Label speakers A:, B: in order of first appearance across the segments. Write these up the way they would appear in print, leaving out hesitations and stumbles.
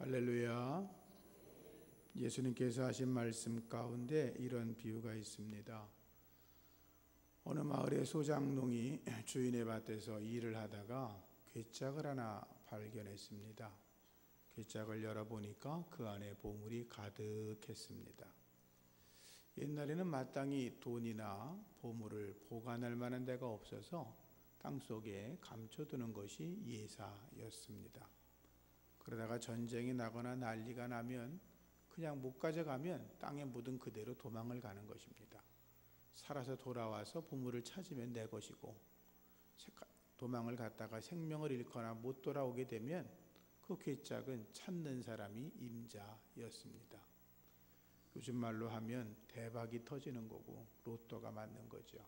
A: 할렐루야. 예수님께서 하신 말씀 가운데 이런 비유가 있습니다. 어느 마을의 소장농이 주인의 밭에서 일을 하다가 괴짝을 하나 발견했습니다. 괴짝을 열어보니까 그 안에 보물이 가득했습니다. 옛날에는 마땅히 돈이나 보물을 보관할 만한 데가 없어서 땅속에 감춰두는 것이 예사였습니다. 그러다가 전쟁이 나거나 난리가 나면 그냥 못 가져가면 땅에 묻은 그대로 도망을 가는 것입니다. 살아서 돌아와서 보물을 찾으면 내 것이고, 도망을 갔다가 생명을 잃거나 못 돌아오게 되면 그 괴짝은 찾는 사람이 임자였습니다. 요즘 말로 하면 대박이 터지는 거고 로또가 맞는 거죠.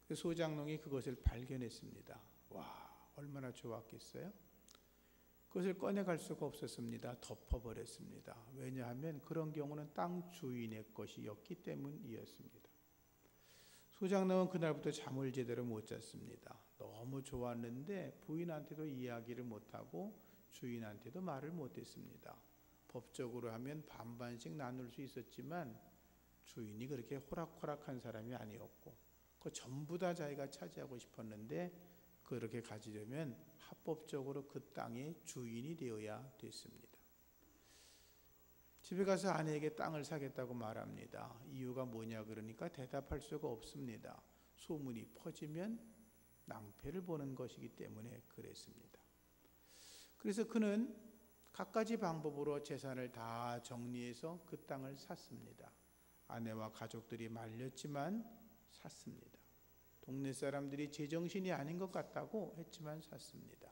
A: 그 소장농이 그것을 발견했습니다. 와, 얼마나 좋았겠어요? 그것을 꺼내갈 수가 없었습니다. 덮어버렸습니다. 왜냐하면 그런 경우는 땅 주인의 것이었기 때문이었습니다. 소장농은 그날부터 잠을 제대로 못 잤습니다. 너무 좋았는데 부인한테도 이야기를 못하고 주인한테도 말을 못했습니다. 법적으로 하면 반반씩 나눌 수 있었지만 주인이 그렇게 호락호락한 사람이 아니었고, 그 전부 다 자기가 차지하고 싶었는데 그렇게 가지려면 합법적으로 그 땅의 주인이 되어야 됐습니다. 집에 가서 아내에게 땅을 사겠다고 말합니다. 이유가 뭐냐 그러니까 대답할 수가 없습니다. 소문이 퍼지면 낭패를 보는 것이기 때문에 그랬습니다. 그래서 그는 갖가지 방법으로 재산을 다 정리해서 그 땅을 샀습니다. 아내와 가족들이 말렸지만 샀습니다. 동네 사람들이 제정신이 아닌 것 같다고 했지만 샀습니다.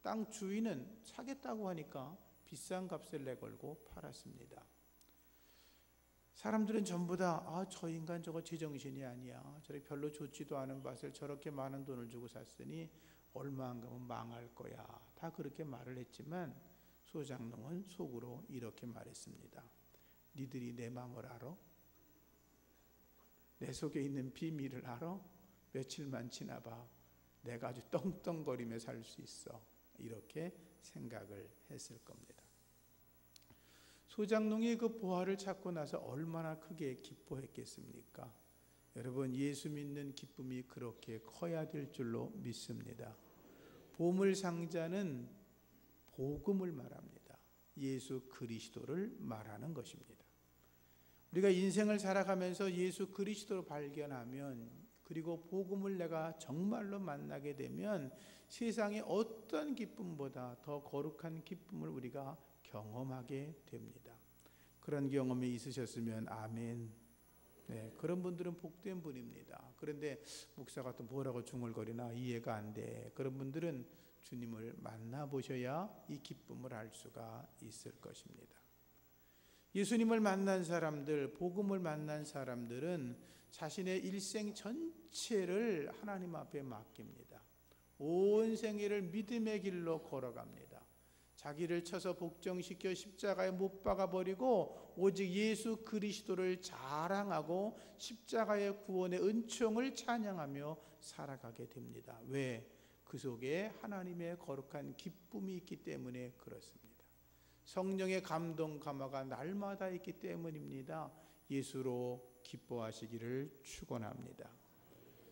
A: 땅 주인은 사겠다고 하니까 비싼 값을 내걸고 팔았습니다. 사람들은 전부 다 저 인간 저거 제정신이 아니야, 저렇게 별로 좋지도 않은 밭을 저렇게 많은 돈을 주고 샀으니 얼마 안 가면 망할 거야, 다 그렇게 말을 했지만 소장농은 속으로 이렇게 말했습니다. 니들이 내 마음을 알아? 내 속에 있는 비밀을 알아? 며칠만 지나봐, 내가 아주 떵떵거리며 살 수 있어, 이렇게 생각을 했을 겁니다. 소장농이 그 보화를 찾고 나서 얼마나 크게 기뻐했겠습니까? 여러분, 예수 믿는 기쁨이 그렇게 커야 될 줄로 믿습니다. 보물 상자는 복음을 말합니다. 예수 그리스도를 말하는 것입니다. 우리가 인생을 살아가면서 예수 그리스도를 발견하면, 그리고 복음을 내가 정말로 만나게 되면 세상의 어떤 기쁨보다 더 거룩한 기쁨을 우리가 경험하게 됩니다. 그런 경험이 있으셨으면 아멘. 네, 그런 분들은 복된 분입니다. 그런데 목사가 또 뭐라고 중얼거리나 이해가 안 돼, 그런 분들은 주님을 만나보셔야 이 기쁨을 알 수가 있을 것입니다. 예수님을 만난 사람들, 복음을 만난 사람들은 자신의 일생 전체를 하나님 앞에 맡깁니다. 온 생애를 믿음의 길로 걸어갑니다. 자기를 쳐서 복종시켜 십자가에 못 박아버리고 오직 예수 그리스도를 자랑하고 십자가의 구원의 은총을 찬양하며 살아가게 됩니다. 왜? 그 속에 하나님의 거룩한 기쁨이 있기 때문에 그렇습니다. 성령의 감동 감화가 날마다 있기 때문입니다. 예수로 기뻐하시기를 축원합니다.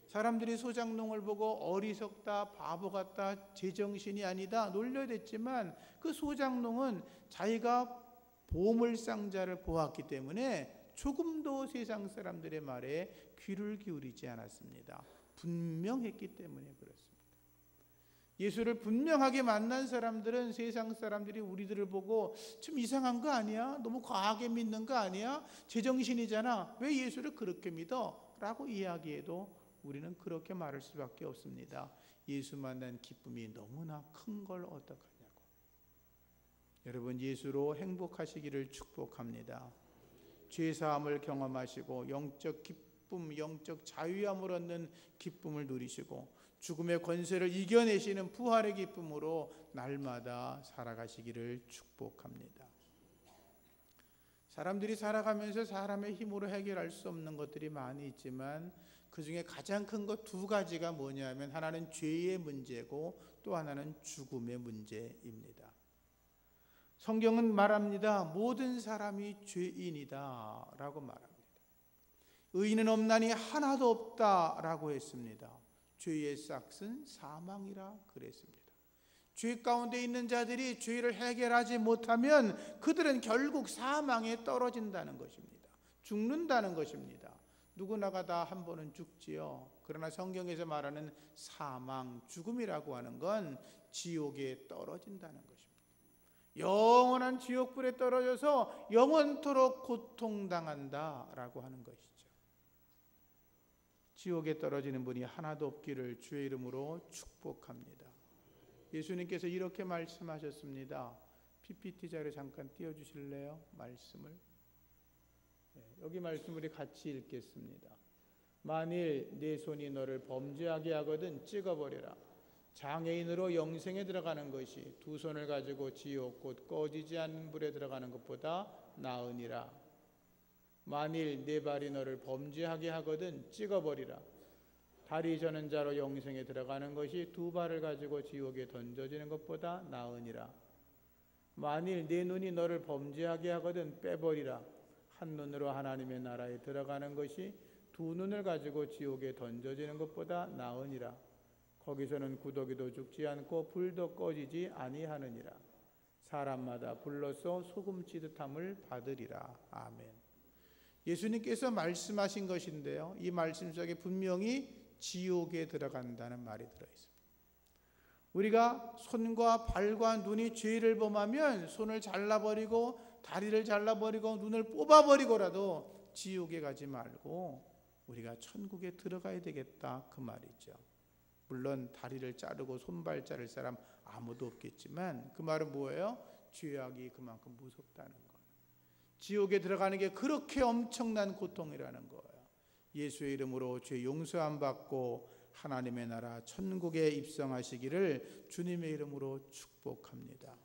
A: 사람들이 소장농을 보고 어리석다, 바보 같다, 제정신이 아니다 놀려댔지만 그 소장농은 자기가 보물상자를 보았기 때문에 조금도 세상 사람들의 말에 귀를 기울이지 않았습니다. 분명했기 때문에 그렇습니다. 예수를 분명하게 만난 사람들은 세상 사람들이 우리들을 보고 좀 이상한 거 아니야? 너무 과하게 믿는 거 아니야? 제정신이잖아, 왜 예수를 그렇게 믿어? 라고 이야기해도 우리는 그렇게 말할 수밖에 없습니다. 예수 만난 기쁨이 너무나 큰 걸 어떡하냐고. 여러분, 예수로 행복하시기를 축복합니다. 죄사함을 경험하시고 영적 기쁨, 영적 자유함을 얻는 기쁨을 누리시고 죽음의 권세를 이겨내시는 부활의 기쁨으로 날마다 살아가시기를 축복합니다. 사람들이 살아가면서 사람의 힘으로 해결할 수 없는 것들이 많이 있지만 그 중에 가장 큰 것 두 가지가 뭐냐면 하나는 죄의 문제고 또 하나는 죽음의 문제입니다. 성경은 말합니다. 모든 사람이 죄인이다 라고 말합니다. 의인은 없나니 하나도 없다 라고 했습니다. 죄의 싹은 사망이라 그랬습니다. 죄 가운데 있는 자들이 죄를 해결하지 못하면 그들은 결국 사망에 떨어진다는 것입니다. 죽는다는 것입니다. 누구나가 다 한 번은 죽지요. 그러나 성경에서 말하는 사망, 죽음이라고 하는 건 지옥에 떨어진다는 것입니다. 영원한 지옥불에 떨어져서 영원토록 고통당한다라고 하는 것이죠. 지옥에 떨어지는 분이 하나도 없기를 주의 이름으로 축복합니다. 예수님께서 이렇게 말씀하셨습니다. PPT 자료 잠깐 띄워주실래요? 말씀을. 여기 말씀 우리 같이 읽겠습니다. 만일 네 손이 너를 범죄하게 하거든 찍어버려라. 장애인으로 영생에 들어가는 것이 두 손을 가지고 지옥 곧 꺼지지 않는 불에 들어가는 것보다 나으니라. 만일 네 발이 너를 범죄하게 하거든 찍어버리라. 다리 저는 자로 영생에 들어가는 것이 두 발을 가지고 지옥에 던져지는 것보다 나으니라. 만일 네 눈이 너를 범죄하게 하거든 빼버리라. 한 눈으로 하나님의 나라에 들어가는 것이 두 눈을 가지고 지옥에 던져지는 것보다 나으니라. 거기서는 구더기도 죽지 않고 불도 꺼지지 아니하느니라. 사람마다 불로써 소금 찌듯함을 받으리라. 아멘. 예수님께서 말씀하신 것인데요, 이 말씀 속에 분명히 지옥에 들어간다는 말이 들어있습니다. 우리가 손과 발과 눈이 죄를 범하면 손을 잘라버리고 다리를 잘라버리고 눈을 뽑아버리고라도 지옥에 가지 말고 우리가 천국에 들어가야 되겠다 그 말이죠. 물론 다리를 자르고 손발 자를 사람 아무도 없겠지만 그 말은 뭐예요? 죄악이 그만큼 무섭다는 거예요. 지옥에 들어가는 게 그렇게 엄청난 고통이라는 거예요. 예수의 이름으로 죄 용서함 받고 하나님의 나라 천국에 입성하시기를 주님의 이름으로 축복합니다.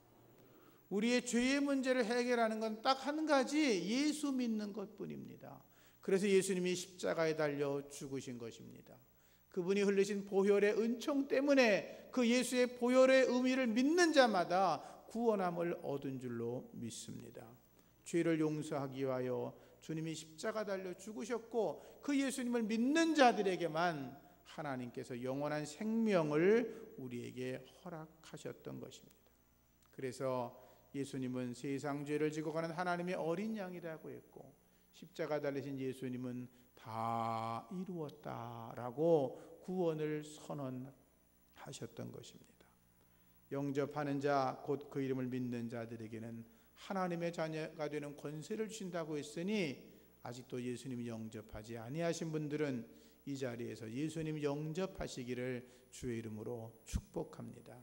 A: 우리의 죄의 문제를 해결하는 건 딱 한 가지, 예수 믿는 것뿐입니다. 그래서 예수님이 십자가에 달려 죽으신 것입니다. 그분이 흘리신 보혈의 은총 때문에 그 예수의 보혈의 의미를 믿는 자마다 구원함을 얻은 줄로 믿습니다. 죄를 용서하기 위하여 주님이 십자가 달려 죽으셨고 그 예수님을 믿는 자들에게만 하나님께서 영원한 생명을 우리에게 허락하셨던 것입니다. 그래서 예수님은 세상 죄를 지고 가는 하나님의 어린 양이라고 했고 십자가 달리신 예수님은 다 이루었다라고 구원을 선언하셨던 것입니다. 영접하는 자, 곧 그 이름을 믿는 자들에게는 하나님의 자녀가 되는 권세를 주신다고 했으니 아직도 예수님 영접하지 아니하신 분들은 이 자리에서 예수님 영접하시기를 주의 이름으로 축복합니다.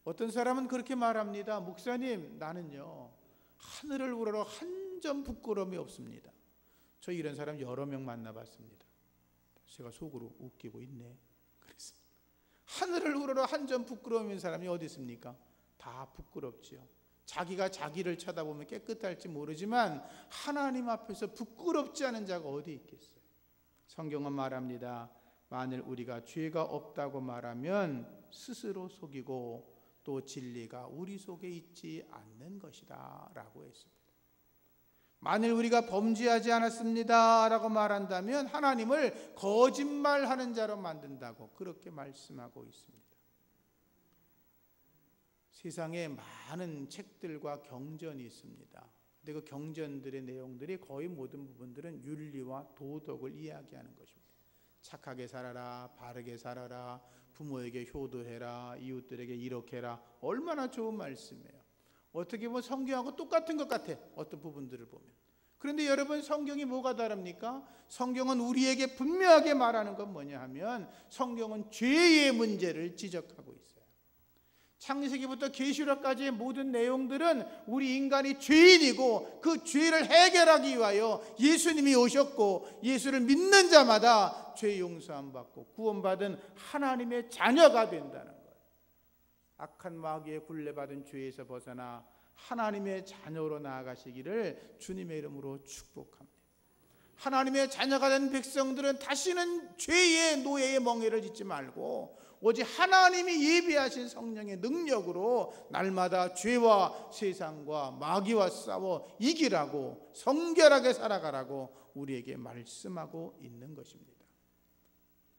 A: 어떤 사람은 그렇게 말합니다. 목사님, 나는요 하늘을 우러러 한 점 부끄러움이 없습니다. 저 이런 사람 여러 명 만나봤습니다. 제가 속으로 웃기고 있네 그랬습니다. 하늘을 우러러 한 점 부끄러움 있는 사람이 어디 있습니까? 다 부끄럽지요. 자기가 자기를 쳐다보면 깨끗할지 모르지만 하나님 앞에서 부끄럽지 않은 자가 어디 있겠어요? 성경은 말합니다. 만일 우리가 죄가 없다고 말하면 스스로 속이고 또 진리가 우리 속에 있지 않는 것이다 라고 했습니다. 만일 우리가 범죄하지 않았습니다 라고 말한다면 하나님을 거짓말하는 자로 만든다고 그렇게 말씀하고 있습니다. 세상에 많은 책들과 경전이 있습니다. 근데 그 경전들의 내용들이 거의 모든 부분들은 윤리와 도덕을 이야기하는 것입니다. 착하게 살아라, 바르게 살아라, 부모에게 효도해라, 이웃들에게 이렇게 해라. 얼마나 좋은 말씀이에요. 어떻게 보면 성경하고 똑같은 것 같아, 어떤 부분들을 보면. 그런데 여러분, 성경이 뭐가 다릅니까? 성경은 우리에게 분명하게 말하는 건 뭐냐 하면 성경은 죄의 문제를 지적하고 있어요. 창세기부터 계시록까지의 모든 내용들은 우리 인간이 죄인이고 그 죄를 해결하기 위하여 예수님이 오셨고 예수를 믿는 자마다 죄 용서함 받고 구원받은 하나님의 자녀가 된다는 거예요. 악한 마귀의 굴레받은 죄에서 벗어나 하나님의 자녀로 나아가시기를 주님의 이름으로 축복합니다. 하나님의 자녀가 된 백성들은 다시는 죄의 노예의 멍에를 짓지 말고 오직 하나님이 예비하신 성령의 능력으로 날마다 죄와 세상과 마귀와 싸워 이기라고, 성결하게 살아가라고 우리에게 말씀하고 있는 것입니다.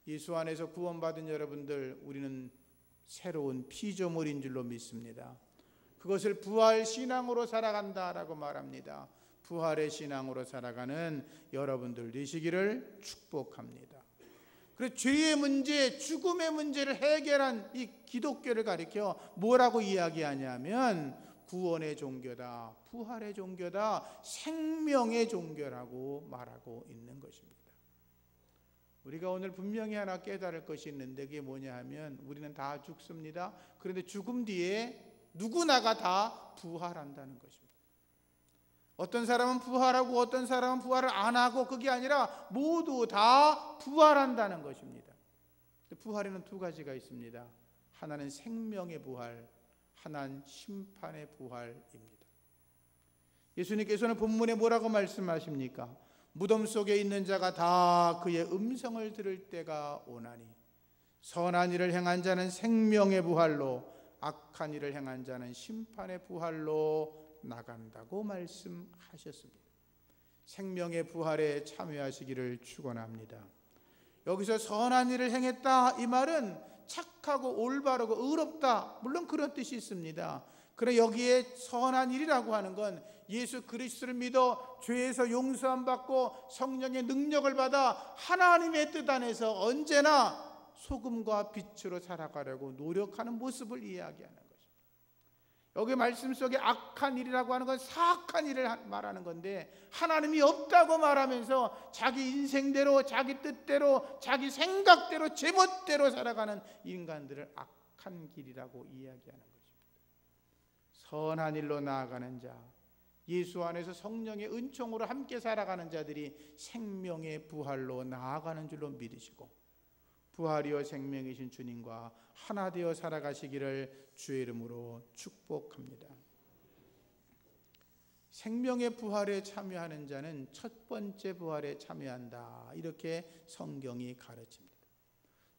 A: 예수 안에서 구원받은 여러분들, 우리는 새로운 피조물인 줄로 믿습니다. 그것을 부활 신앙으로 살아간다라고 말합니다. 부활의 신앙으로 살아가는 여러분들 되시기를 축복합니다. 그래서 죄의 문제, 죽음의 문제를 해결한 이 기독교를 가리켜 뭐라고 이야기하냐면 구원의 종교다, 부활의 종교다, 생명의 종교라고 말하고 있는 것입니다. 우리가 오늘 분명히 하나 깨달을 것이 있는데 그게 뭐냐 하면 우리는 다 죽습니다. 그런데 죽음 뒤에 누구나가 다 부활한다는 것입니다. 어떤 사람은 부활하고 어떤 사람은 부활을 안 하고, 그게 아니라 모두 다 부활한다는 것입니다. 부활에는 두 가지가 있습니다. 하나는 생명의 부활, 하나는 심판의 부활입니다. 예수님께서는 본문에 뭐라고 말씀하십니까? 무덤 속에 있는 자가 다 그의 음성을 들을 때가 오나니 선한 일을 행한 자는 생명의 부활로, 악한 일을 행한 자는 심판의 부활로 나간다고 말씀하셨습니다. 생명의 부활에 참여하시기를 축원합니다. 여기서 선한 일을 행했다, 이 말은 착하고 올바르고 의롭다, 물론 그런 뜻이 있습니다. 그러나 여기에 선한 일이라고 하는 건 예수 그리스도를 믿어 죄에서 용서함 받고 성령의 능력을 받아 하나님의 뜻 안에서 언제나 소금과 빛으로 살아가려고 노력하는 모습을 이야기하는 것입니다. 여기 말씀 속에 악한 일이라고 하는 건 사악한 일을 말하는 건데, 하나님이 없다고 말하면서 자기 인생대로, 자기 뜻대로, 자기 생각대로, 제멋대로 살아가는 인간들을 악한 길이라고 이야기하는 것입니다. 선한 일로 나아가는 자, 예수 안에서 성령의 은총으로 함께 살아가는 자들이 생명의 부활로 나아가는 줄로 믿으시고 부활이요 생명이신 주님과 하나 되어 살아가시기를 주의 이름으로 축복합니다. 생명의 부활에 참여하는 자는 첫 번째 부활에 참여한다, 이렇게 성경이 가르칩니다.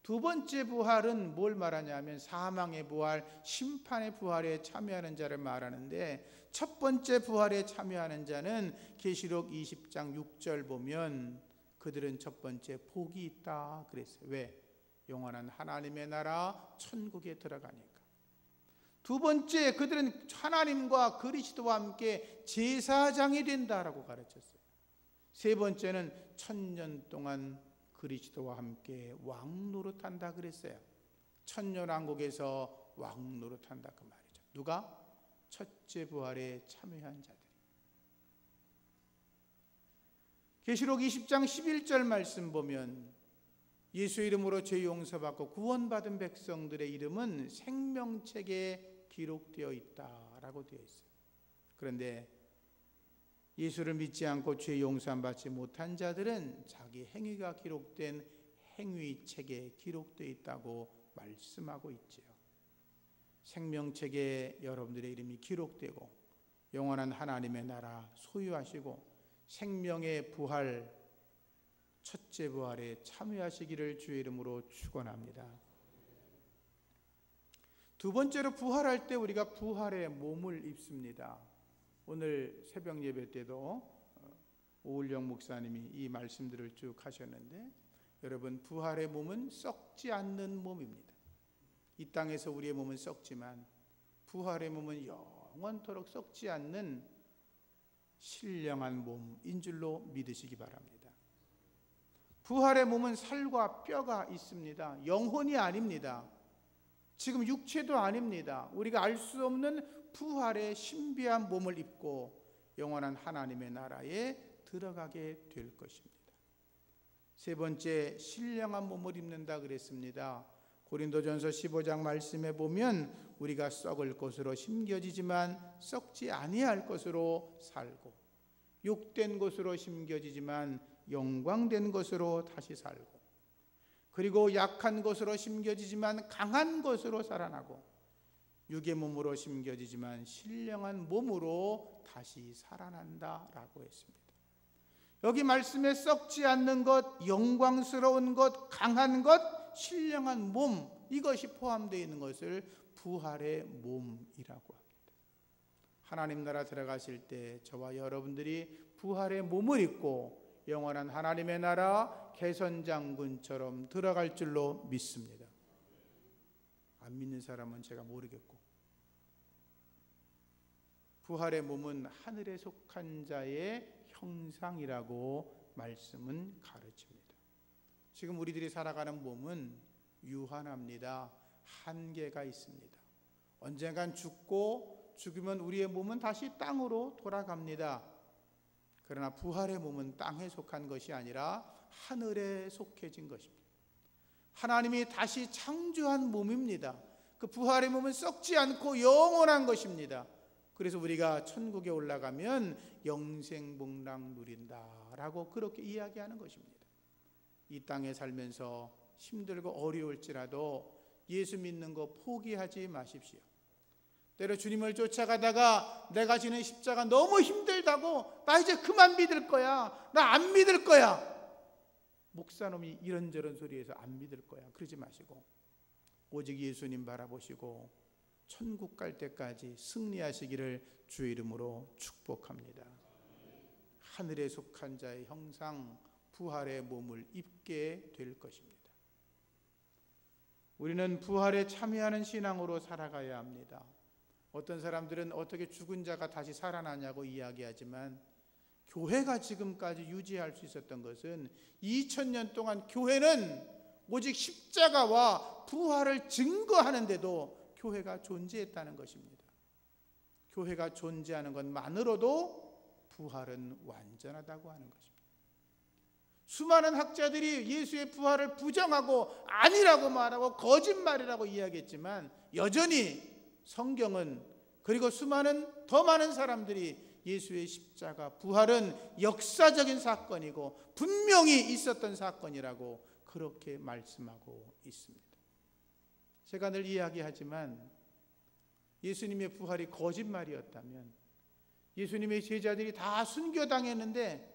A: 두 번째 부활은 뭘 말하냐면 사망의 부활, 심판의 부활에 참여하는 자를 말하는데, 첫 번째 부활에 참여하는 자는 계시록 20장 6절 보면 그들은 첫 번째 복이 있다 그랬어요. 왜? 영원한 하나님의 나라 천국에 들어가니까. 두 번째, 그들은 하나님과 그리스도와 함께 제사장이 된다라고 가르쳤어요. 세 번째는 1000년 동안 그리스도와 함께 왕노릇한다 그랬어요. 천년왕국에서 왕노릇한다 그 말이죠. 누가? 첫째 부활에 참여한 자들이. 계시록 20장 11절 말씀 보면 예수 이름으로 죄 용서받고 구원받은 백성들의 이름은 생명책에 기록되어 있다라고 되어 있어요. 그런데 예수를 믿지 않고 죄 용서 받지 못한 자들은 자기 행위가 기록된 행위책에 기록되어 있다고 말씀하고 있지요. 생명책에 여러분들의 이름이 기록되고 영원한 하나님의 나라 소유하시고 생명의 부활, 첫째 부활에 참여하시기를 주의 이름으로 축원합니다. 두 번째로 부활할 때 우리가 부활의 몸을 입습니다. 오늘 새벽 예배 때도 오울영 목사님이 이 말씀들을 쭉 하셨는데, 여러분, 부활의 몸은 썩지 않는 몸입니다. 이 땅에서 우리의 몸은 썩지만 부활의 몸은 영원토록 썩지 않는 신령한 몸인 줄로 믿으시기 바랍니다. 부활의 몸은 살과 뼈가 있습니다. 영혼이 아닙니다. 지금 육체도 아닙니다. 우리가 알 수 없는 부활의 신비한 몸을 입고 영원한 하나님의 나라에 들어가게 될 것입니다. 세 번째, 신령한 몸을 입는다 그랬습니다. 고린도전서 15장 말씀에 보면 우리가 썩을 것으로 심겨지지만 썩지 아니할 것으로 살고, 욕된 것으로 심겨지지만 영광된 것으로 다시 살고, 그리고 약한 것으로 심겨지지만 강한 것으로 살아나고, 육의 몸으로 심겨지지만 신령한 몸으로 다시 살아난다라고 했습니다. 여기 말씀에 썩지 않는 것, 영광스러운 것, 강한 것, 신령한 몸, 이것이 포함되어 있는 것을 부활의 몸이라고 합니다. 하나님 나라 들어가실 때 저와 여러분들이 부활의 몸을 입고 영원한 하나님의 나라 개선장군처럼 들어갈 줄로 믿습니다. 안 믿는 사람은 제가 모르겠고, 부활의 몸은 하늘에 속한 자의 형상이라고 말씀은 가르칩니다. 지금 우리들이 살아가는 몸은 유한합니다. 한계가 있습니다. 언젠간 죽고 죽으면 우리의 몸은 다시 땅으로 돌아갑니다. 그러나 부활의 몸은 땅에 속한 것이 아니라 하늘에 속해진 것입니다. 하나님이 다시 창조한 몸입니다. 그 부활의 몸은 썩지 않고 영원한 것입니다. 그래서 우리가 천국에 올라가면 영생복락 누린다라고 그렇게 이야기하는 것입니다. 이 땅에 살면서 힘들고 어려울지라도 예수 믿는 거 포기하지 마십시오. 때로 주님을 쫓아가다가 내가 지는 십자가 너무 힘들다고 나 이제 그만 믿을 거야, 나 안 믿을 거야, 목사놈이 이런저런 소리해서 안 믿을 거야, 그러지 마시고 오직 예수님 바라보시고 천국 갈 때까지 승리하시기를 주의 이름으로 축복합니다. 하늘에 속한 자의 형상, 부활의 몸을 입게 될 것입니다. 우리는 부활에 참여하는 신앙으로 살아가야 합니다. 어떤 사람들은 어떻게 죽은 자가 다시 살아나냐고 이야기하지만, 교회가 지금까지 유지할 수 있었던 것은 2000년 동안 교회는 오직 십자가와 부활을 증거하는데도 교회가 존재했다는 것입니다. 교회가 존재하는 것만으로도 부활은 완전하다고 하는 것입니다. 수많은 학자들이 예수의 부활을 부정하고 아니라고 말하고 거짓말이라고 이야기했지만, 여전히 성경은, 그리고 수많은 더 많은 사람들이 예수의 십자가 부활은 역사적인 사건이고 분명히 있었던 사건이라고 그렇게 말씀하고 있습니다. 제가 늘 이야기하지만, 예수님의 부활이 거짓말이었다면 예수님의 제자들이 다 순교당했는데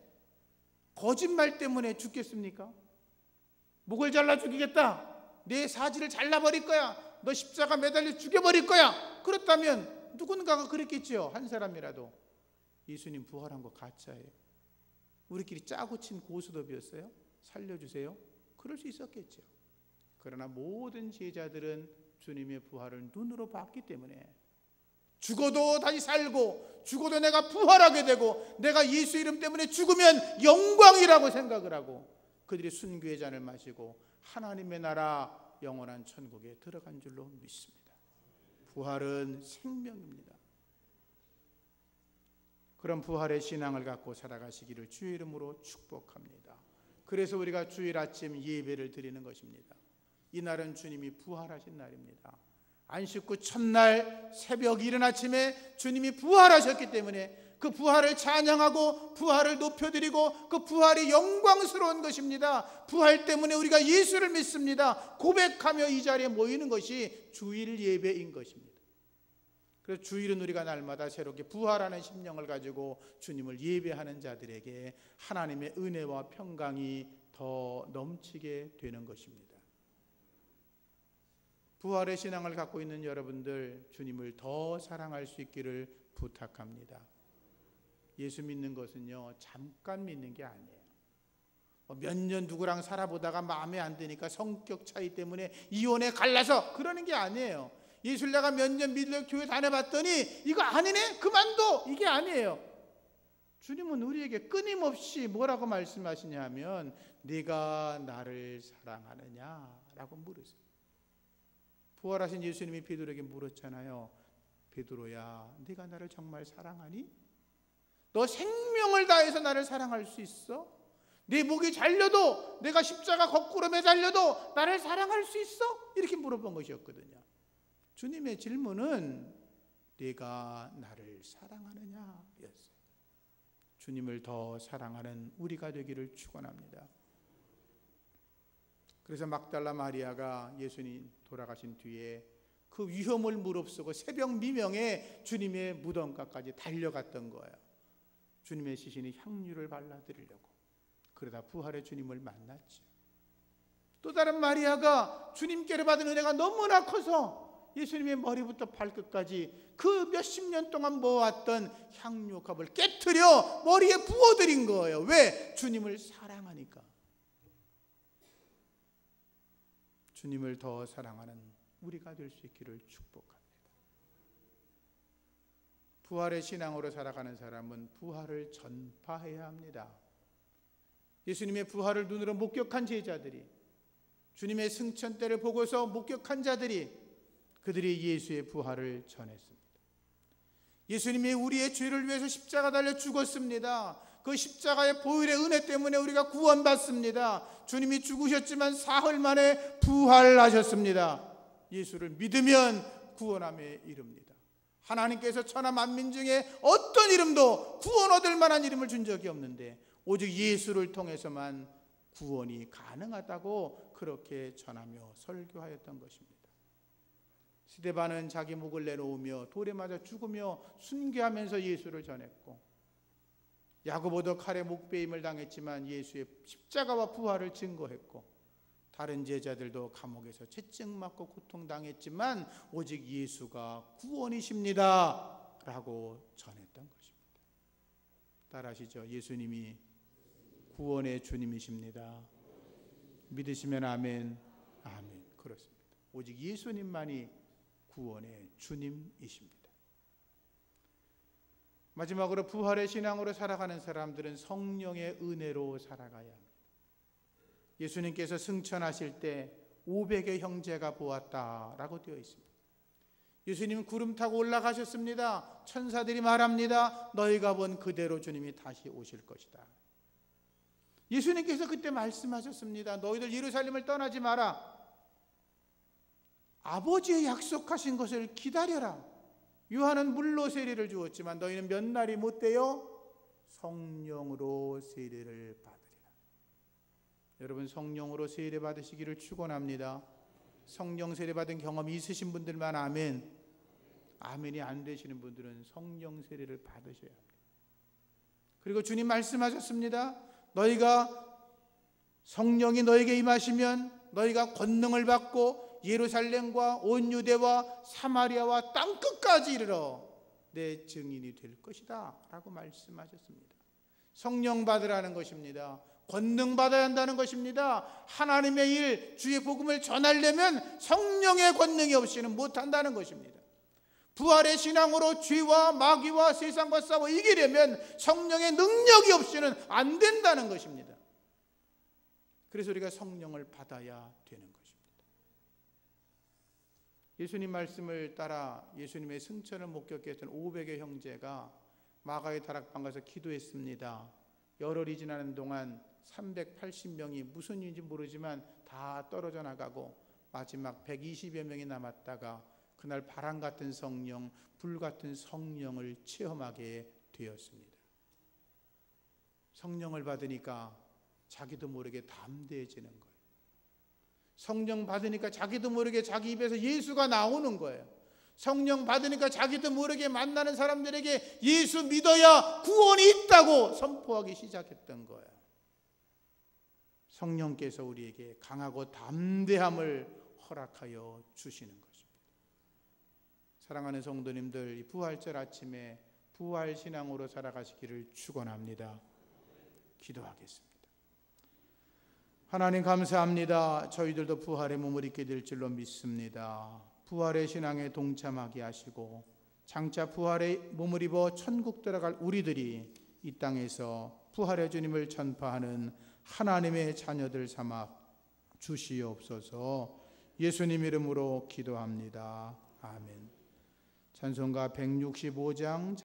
A: 거짓말 때문에 죽겠습니까? 목을 잘라 죽이겠다, 내 사지를 잘라버릴 거야, 너 십자가 매달려 죽여버릴 거야, 그렇다면 누군가가 그랬겠죠. 한 사람이라도. 예수님 부활한 거 가짜예요, 우리끼리 짜고 친 고스톱이었어요, 살려주세요, 그럴 수 있었겠죠. 그러나 모든 제자들은 주님의 부활을 눈으로 봤기 때문에 죽어도 다시 살고, 죽어도 내가 부활하게 되고, 내가 예수 이름 때문에 죽으면 영광이라고 생각을 하고 그들이 순교의 잔을 마시고 하나님의 나라 영원한 천국에 들어간 줄로 믿습니다. 부활은 생명입니다. 그런 부활의 신앙을 갖고 살아가시기를 주의 이름으로 축복합니다. 그래서 우리가 주일 아침 예배를 드리는 것입니다. 이날은 주님이 부활하신 날입니다. 안식 후 첫날 새벽 이른 아침에 주님이 부활하셨기 때문에 그 부활을 찬양하고 부활을 높여드리고 그 부활이 영광스러운 것입니다. 부활 때문에 우리가 예수를 믿습니다. 고백하며 이 자리에 모이는 것이 주일 예배인 것입니다. 그래서 주일은 우리가 날마다 새롭게 부활하는 심령을 가지고 주님을 예배하는 자들에게 하나님의 은혜와 평강이 더 넘치게 되는 것입니다. 부활의 신앙을 갖고 있는 여러분들, 주님을 더 사랑할 수 있기를 부탁합니다. 예수 믿는 것은요, 잠깐 믿는 게 아니에요. 몇 년 누구랑 살아보다가 마음에 안 드니까 성격 차이 때문에 이혼에 갈라서 그러는 게 아니에요. 예수를 내가 몇 년 믿으려 교회 다녀봤더니 이거 아니네, 그만둬, 이게 아니에요. 주님은 우리에게 끊임없이 뭐라고 말씀하시냐 하면, 네가 나를 사랑하느냐라고 물으세요. 부활하신 예수님이 베드로에게 물었잖아요. 베드로야, 네가 나를 정말 사랑하니? 너 생명을 다해서 나를 사랑할 수 있어? 네 목이 잘려도, 내가 십자가 거꾸로 매달려도 나를 사랑할 수 있어? 이렇게 물어본 것이었거든요. 주님의 질문은 네가 나를 사랑하느냐 였어요. 주님을 더 사랑하는 우리가 되기를 축원합니다. 그래서 막달라 마리아가 예수님 돌아가신 뒤에 그 위험을 무릅쓰고 새벽 미명에 주님의 무덤가까지 달려갔던 거예요. 주님의 시신에 향유를 발라드리려고. 그러다 부활의 주님을 만났죠. 또 다른 마리아가 주님께로 받은 은혜가 너무나 커서 예수님의 머리부터 발끝까지 그 몇십 년 동안 모아왔던 향유컵을 깨트려 머리에 부어드린 거예요. 왜? 주님을 사랑하니까. 주님을 더 사랑하는 우리가 될 수 있기를 축복합니다. 부활의 신앙으로 살아가는 사람은 부활을 전파해야 합니다. 예수님의 부활을 눈으로 목격한 제자들이, 주님의 승천 때를 보고서 목격한 자들이, 그들이 예수의 부활을 전했습니다. 예수님이 우리의 죄를 위해서 십자가 달려 죽었습니다. 그 십자가의 보혈의 은혜 때문에 우리가 구원받습니다. 주님이 죽으셨지만 사흘 만에 부활하셨습니다. 예수를 믿으면 구원함에 이릅니다. 하나님께서 천하 만민 중에 어떤 이름도 구원 얻을 만한 이름을 준 적이 없는데 오직 예수를 통해서만 구원이 가능하다고 그렇게 전하며 설교하였던 것입니다. 스데반은 자기 목을 내놓으며 돌에 맞아 죽으며 순교하면서 예수를 전했고, 야고보도 칼에 목베임을 당했지만 예수의 십자가와 부활을 증거했고, 다른 제자들도 감옥에서 채찍맞고 고통당했지만 오직 예수가 구원이십니다 라고 전했던 것입니다. 따라하시죠. 예수님이 구원의 주님이십니다. 믿으시면 아멘. 아멘. 그렇습니다. 오직 예수님만이 구원의 주님이십니다. 마지막으로 부활의 신앙으로 살아가는 사람들은 성령의 은혜로 살아가야 합니다. 예수님께서 승천하실 때 500의 형제가 보았다라고 되어 있습니다. 예수님은 구름 타고 올라가셨습니다. 천사들이 말합니다. 너희가 본 그대로 주님이 다시 오실 것이다. 예수님께서 그때 말씀하셨습니다. 너희들 예루살렘을 떠나지 마라. 아버지의 약속하신 것을 기다려라. 요한은 물로 세례를 주었지만 너희는 몇 날이 못되어 성령으로 세례를 받으리라. 여러분, 성령으로 세례 받으시기를 축원합니다. 성령 세례 받은 경험이 있으신 분들만 아멘. 아멘이 안 되시는 분들은 성령 세례를 받으셔야 합니다. 그리고 주님 말씀하셨습니다. 너희가 성령이 너에게 임하시면 너희가 권능을 받고 예루살렘과 온 유대와 사마리아와 땅끝까지 이르러 내 증인이 될 것이다 라고 말씀하셨습니다. 성령 받으라는 것입니다. 권능 받아야 한다는 것입니다. 하나님의 일, 주의 복음을 전하려면 성령의 권능이 없이는 못한다는 것입니다. 부활의 신앙으로 죄와 마귀와 세상과 싸워 이기려면 성령의 능력이 없이는 안 된다는 것입니다. 그래서 우리가 성령을 받아야 되는 것입니다. 예수님 말씀을 따라 예수님의 승천을 목격했던 500의 형제가 마가의 다락방 가서 기도했습니다. 열흘이 지나는 동안 380명이 무슨 일인지 모르지만 다 떨어져 나가고 마지막 120여 명이 남았다가 그날 바람 같은 성령, 불 같은 성령을 체험하게 되었습니다. 성령을 받으니까 자기도 모르게 담대해지는 거예요. 성령 받으니까 자기도 모르게 자기 입에서 예수가 나오는 거예요. 성령 받으니까 자기도 모르게 만나는 사람들에게 예수 믿어야 구원이 있다고 선포하기 시작했던 거예요. 성령께서 우리에게 강하고 담대함을 허락하여 주시는 것입니다. 사랑하는 성도님들, 이 부활절 아침에 부활 신앙으로 살아가시기를 축원합니다. 기도하겠습니다. 하나님 감사합니다. 저희들도 부활의 몸을 입게 될 줄로 믿습니다. 부활의 신앙에 동참하게 하시고 장차 부활의 몸을 입어 천국 들어갈 우리들이 이 땅에서 부활의 주님을 전파하는 하나님의 자녀들 삼아 주시옵소서. 예수님 이름으로 기도합니다. 아멘. 찬송가 165장